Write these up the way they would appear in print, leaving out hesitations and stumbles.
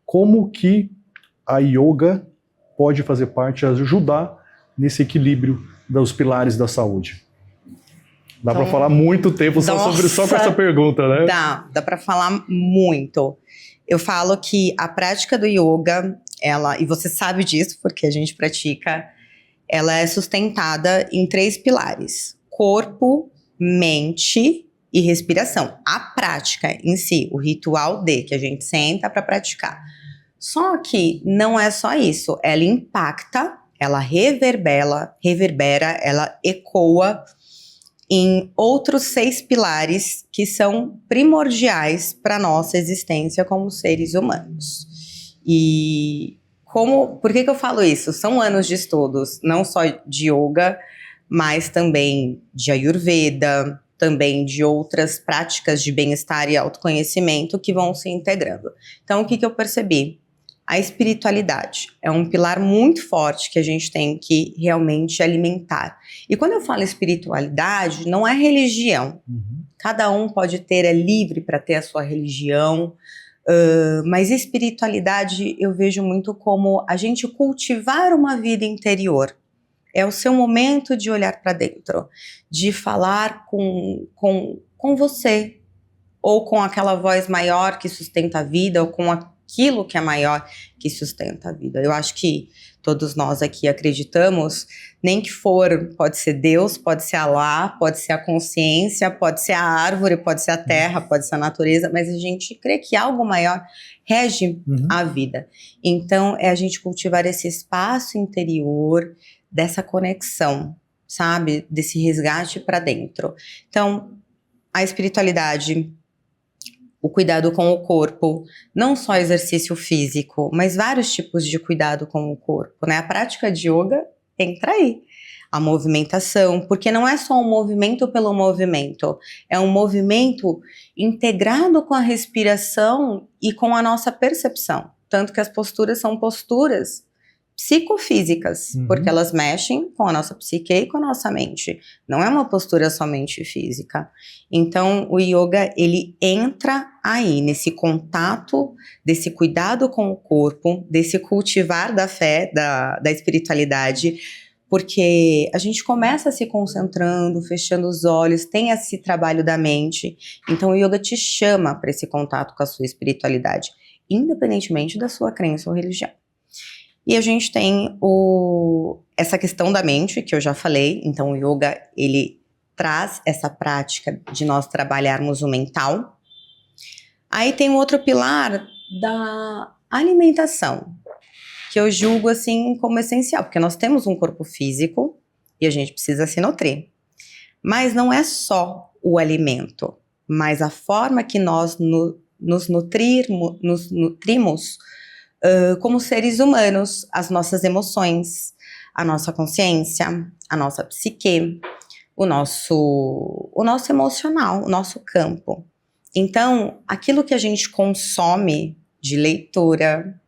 como que a yoga pode fazer parte, ajudar nesse equilíbrio dos pilares da saúde? Dá para falar muito tempo só com essa pergunta, né? Dá para falar muito. Eu falo que a prática do yoga, e você sabe disso porque a gente pratica, ela é sustentada em 3 pilares: corpo, mente e respiração. A prática em si, o ritual que a gente senta para praticar. Só que não é só isso, ela impacta, ela reverbera, ela ecoa em outros 6 pilares que são primordiais para a nossa existência como seres humanos. E por que eu falo isso? São anos de estudos, não só de yoga, mas também de Ayurveda, também de outras práticas de bem-estar e autoconhecimento que vão se integrando. Então, o que eu percebi? A espiritualidade é um pilar muito forte que a gente tem que realmente alimentar. E quando eu falo espiritualidade, não é religião. Cada um pode ter, é livre para ter a sua religião, mas espiritualidade eu vejo muito como a gente cultivar uma vida interior. É o seu momento de olhar para dentro, de falar com você, ou com aquela voz maior que sustenta a vida, ou com aquilo que é maior que sustenta a vida. Eu acho que todos nós aqui acreditamos, nem que pode ser Deus, pode ser Alá, pode ser a consciência, pode ser a árvore, pode ser a terra, pode ser a natureza, mas a gente crê que algo maior rege a vida. Então, é a gente cultivar esse espaço interior, dessa conexão, sabe? Desse resgate para dentro. Então, a espiritualidade, o cuidado com o corpo, não só exercício físico, mas vários tipos de cuidado com o corpo, né? A prática de yoga entra aí. A movimentação, porque não é só um movimento pelo movimento, é um movimento integrado com a respiração e com a nossa percepção. Tanto que as posturas são posturas psicofísicas, porque elas mexem com a nossa psique e com a nossa mente. Não é uma postura somente física. Então, o yoga, ele entra aí, nesse contato, desse cuidado com o corpo, desse cultivar da fé, da espiritualidade, porque a gente começa se concentrando, fechando os olhos, tem esse trabalho da mente. Então, o yoga te chama para esse contato com a sua espiritualidade, independentemente da sua crença ou religião. E a gente tem essa questão da mente, que eu já falei. Então, o yoga, ele traz essa prática de nós trabalharmos o mental. Aí tem um outro pilar da alimentação, que eu julgo, assim, como essencial. Porque nós temos um corpo físico e a gente precisa se nutrir. Mas não é só o alimento, mas a forma que nós nos nutrimos como seres humanos, as nossas emoções, a nossa consciência, a nossa psique, o nosso emocional, o nosso campo. Então, aquilo que a gente consome de leitura,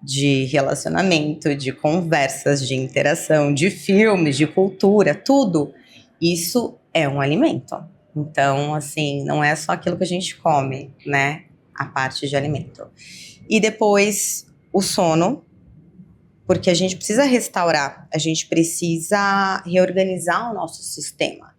de relacionamento, de conversas, de interação, de filmes, de cultura, tudo, isso é um alimento. Então, assim, não é só aquilo que a gente come, né? A parte de alimento. E depois, o sono, porque a gente precisa restaurar, a gente precisa reorganizar o nosso sistema.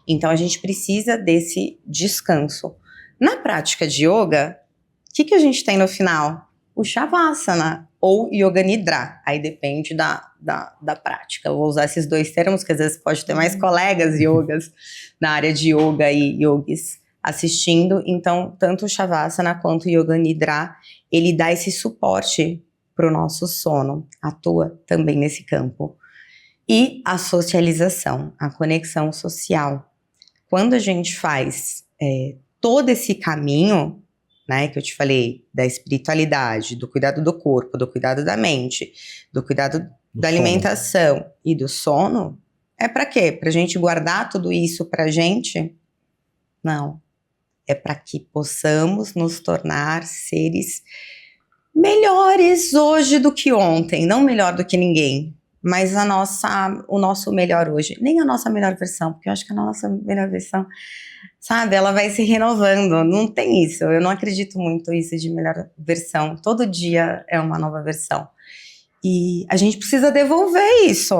Então, a gente precisa desse descanso. Na prática de yoga, o que a gente tem no final? O Shavasana, ou Yoga Nidra. Aí depende da prática. Eu vou usar esses 2 termos, que às vezes pode ter mais colegas yogas na área de yoga e yogis assistindo. Então, tanto o Shavasana quanto o Yoga Nidra, ele dá esse suporte para o nosso sono, atua também nesse campo. E a socialização, a conexão social. Quando a gente faz todo esse caminho, né, que eu te falei, da espiritualidade, do cuidado do corpo, do cuidado da mente, do cuidado da alimentação e do sono, é para quê? Para a gente guardar tudo isso para a gente? Não. É para que possamos nos tornar seres melhores hoje do que ontem. Não melhor do que ninguém, mas o nosso melhor hoje. Nem a nossa melhor versão, porque eu acho que a nossa melhor versão sabe? Ela vai se renovando, não tem isso. Eu não acredito muito nisso de melhor versão. Todo dia é uma nova versão. E a gente precisa devolver isso,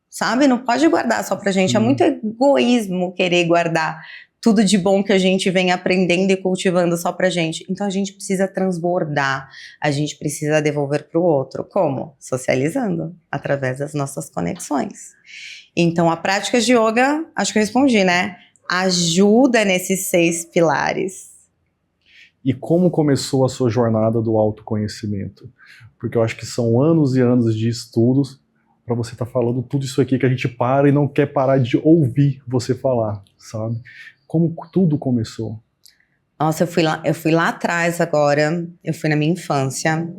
sabe? Não pode guardar só pra gente. É muito egoísmo querer guardar tudo de bom que a gente vem aprendendo e cultivando só pra gente. Então a gente precisa transbordar, a gente precisa devolver pro outro. Como? Socializando, através das nossas conexões. Então a prática de yoga, acho que eu respondi, né? Ajuda nesses 6 pilares. E como começou a sua jornada do autoconhecimento? Porque eu acho que são anos e anos de estudos para você estar falando tudo isso aqui que a gente para e não quer parar de ouvir você falar, sabe? Como tudo começou? Nossa, eu fui lá atrás agora, eu fui na minha infância.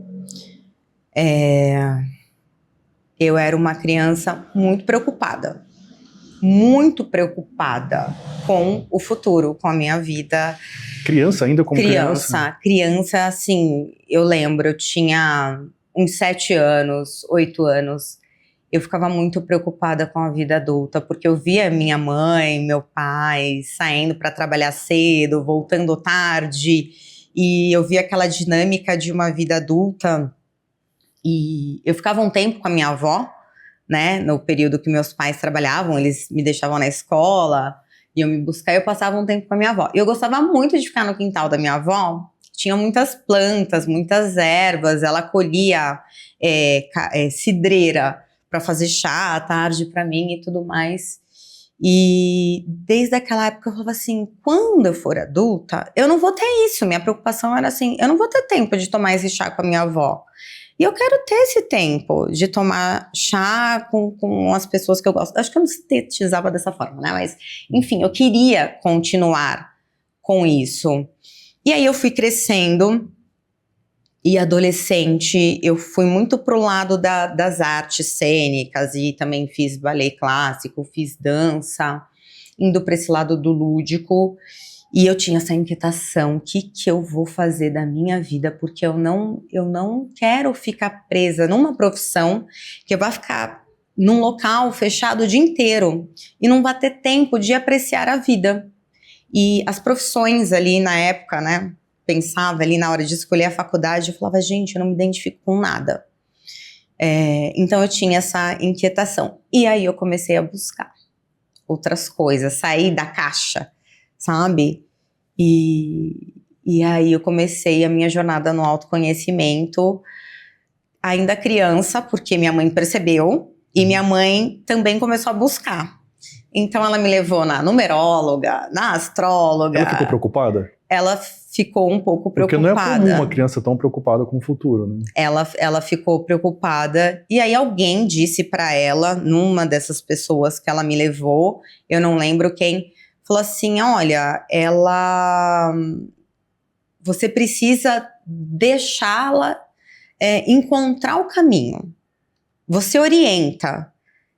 Eu era uma criança muito preocupada com o futuro, com a minha vida. Criança ainda como criança? Criança, assim, eu lembro, eu tinha uns 7 anos, 8 anos. Eu ficava muito preocupada com a vida adulta, porque eu via minha mãe, meu pai saindo para trabalhar cedo, voltando tarde, e eu via aquela dinâmica de uma vida adulta. E eu ficava um tempo com a minha avó, né, no período que meus pais trabalhavam, eles me deixavam na escola, iam me buscar, e eu passava um tempo com a minha avó. E eu gostava muito de ficar no quintal da minha avó, tinha muitas plantas, muitas ervas, ela colhia cidreira para fazer chá à tarde para mim e tudo mais. E desde aquela época eu falava assim, quando eu for adulta, eu não vou ter isso. Minha preocupação era assim, eu não vou ter tempo de tomar esse chá com a minha avó. E eu quero ter esse tempo de tomar chá com as pessoas que eu gosto. Acho que eu não sintetizava dessa forma, né? Mas, enfim, eu queria continuar com isso. E aí eu fui crescendo, e adolescente eu fui muito pro lado das artes cênicas, e também fiz balé clássico, fiz dança, indo para esse lado do lúdico. E eu tinha essa inquietação, o que eu vou fazer da minha vida, porque eu não quero ficar presa numa profissão que vai ficar num local fechado o dia inteiro e não vai ter tempo de apreciar a vida. E as profissões ali na época, né, pensava ali na hora de escolher a faculdade, eu falava, gente, eu não me identifico com nada. Então eu tinha essa inquietação. E aí eu comecei a buscar outras coisas, sair da caixa, sabe? E aí eu comecei a minha jornada no autoconhecimento, ainda criança, porque minha mãe percebeu, e minha mãe também começou a buscar. Então ela me levou na numeróloga, na astróloga. Ela ficou preocupada? Ela ficou um pouco preocupada. Porque não é comum uma criança tão preocupada com o futuro, né? Ela ficou preocupada, e aí alguém disse pra ela, numa dessas pessoas que ela me levou, eu não lembro quem, falou assim, olha, você precisa deixá-la encontrar o caminho. Você orienta,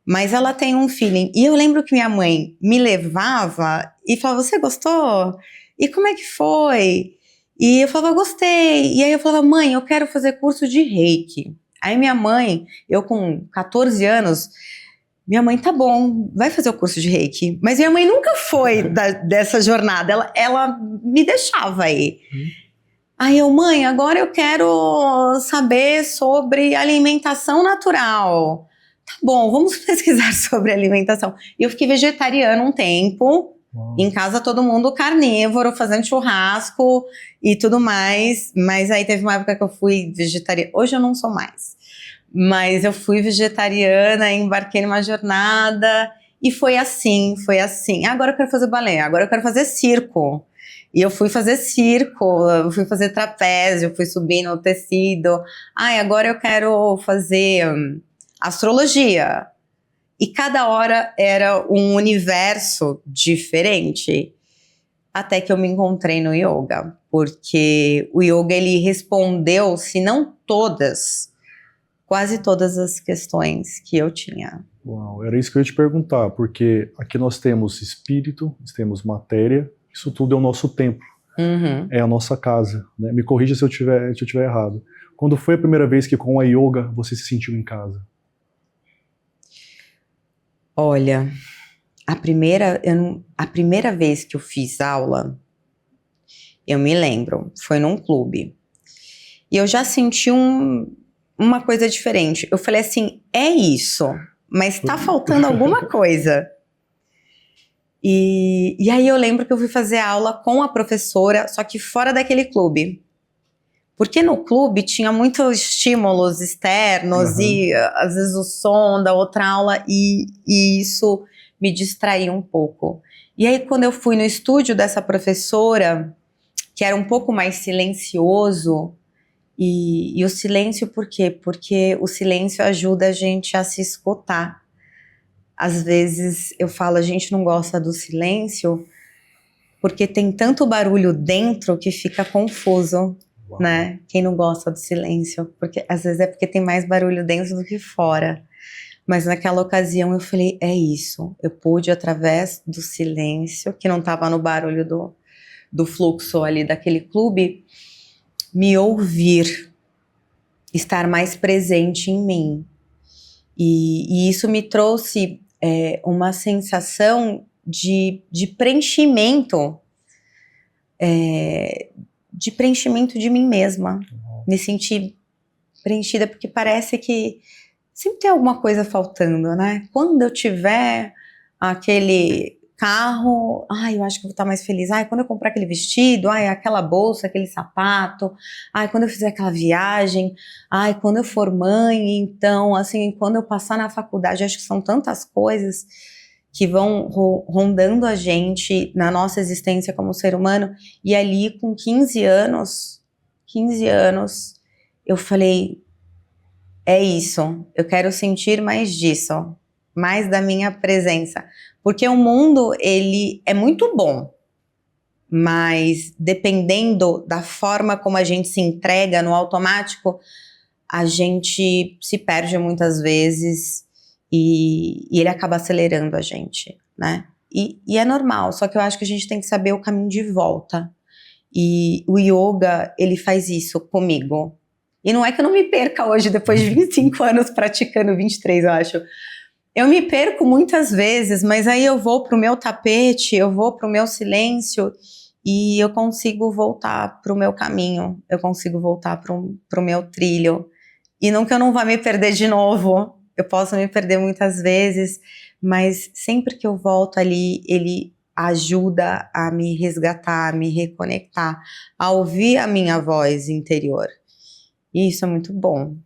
mas ela tem um feeling. E eu lembro que minha mãe me levava e falava, você gostou? E como é que foi? E eu falava, gostei. E aí eu falava, mãe, eu quero fazer curso de Reiki. Aí minha mãe, eu com 14 anos, minha mãe, tá bom, vai fazer o curso de Reiki. Mas minha mãe nunca foi dessa jornada, ela me deixava aí. Aí eu, mãe, agora eu quero saber sobre alimentação natural. Tá bom, vamos pesquisar sobre alimentação. E eu fiquei vegetariana um tempo. Em casa todo mundo carnívoro, fazendo churrasco e tudo mais. Mas aí teve uma época que eu fui vegetariana. Hoje eu não sou mais. Mas eu fui vegetariana, embarquei numa jornada. E foi assim. Agora eu quero fazer balé, agora eu quero fazer circo. E eu fui fazer circo, eu fui fazer trapézio, fui subir no tecido. Agora eu quero fazer astrologia. E cada hora era um universo diferente, até que eu me encontrei no yoga, porque o yoga ele respondeu, se não todas, quase todas as questões que eu tinha. Uau, era isso que eu ia te perguntar, porque aqui nós temos espírito, nós temos matéria, isso tudo é o nosso templo, é a nossa casa, né? Me corrija se eu tiver errado. Quando foi a primeira vez que com a yoga você se sentiu em casa? Olha, a primeira vez que eu fiz aula, eu me lembro, foi num clube. E eu já senti uma coisa diferente. Eu falei assim, é isso, mas tá faltando alguma coisa. E aí eu lembro que eu fui fazer aula com a professora, só que fora daquele clube. Porque no clube tinha muitos estímulos externos e às vezes o som da outra aula e isso me distraía um pouco. E aí quando eu fui no estúdio dessa professora, que era um pouco mais silencioso, e o silêncio por quê? Porque o silêncio ajuda a gente a se escutar. Às vezes eu falo, a gente não gosta do silêncio porque tem tanto barulho dentro que fica confuso, né? Quem não gosta do silêncio, porque às vezes é porque tem mais barulho dentro do que fora. Mas naquela ocasião eu falei, é isso. Eu pude, através do silêncio, que não estava no barulho do fluxo ali daquele clube, me ouvir, estar mais presente em mim. E isso me trouxe uma sensação de preenchimento, de preenchimento de mim mesma. Me senti preenchida porque parece que sempre tem alguma coisa faltando, né? Quando eu tiver aquele carro, ai, eu acho que eu vou estar mais feliz. Ai, quando eu comprar aquele vestido, ai, aquela bolsa, aquele sapato, ai, quando eu fizer aquela viagem, ai, quando eu for mãe, então, assim, quando eu passar na faculdade, acho que são tantas coisas que vão rondando a gente na nossa existência como ser humano. E ali, com 15 anos, eu falei, é isso, eu quero sentir mais disso, mais da minha presença. Porque o mundo, ele é muito bom, mas dependendo da forma como a gente se entrega no automático, a gente se perde muitas vezes e ele acaba acelerando a gente, né? E é normal, só que eu acho que a gente tem que saber o caminho de volta. E o yoga, ele faz isso comigo. E não é que eu não me perca hoje, depois de 25 anos praticando, 23 eu acho. Eu me perco muitas vezes, mas aí eu vou pro meu tapete, eu vou pro meu silêncio e eu consigo voltar pro meu caminho, eu consigo voltar pro meu trilho. E não que eu não vá me perder de novo, eu posso me perder muitas vezes, mas sempre que eu volto ali, ele ajuda a me resgatar, a me reconectar, a ouvir a minha voz interior. E isso é muito bom.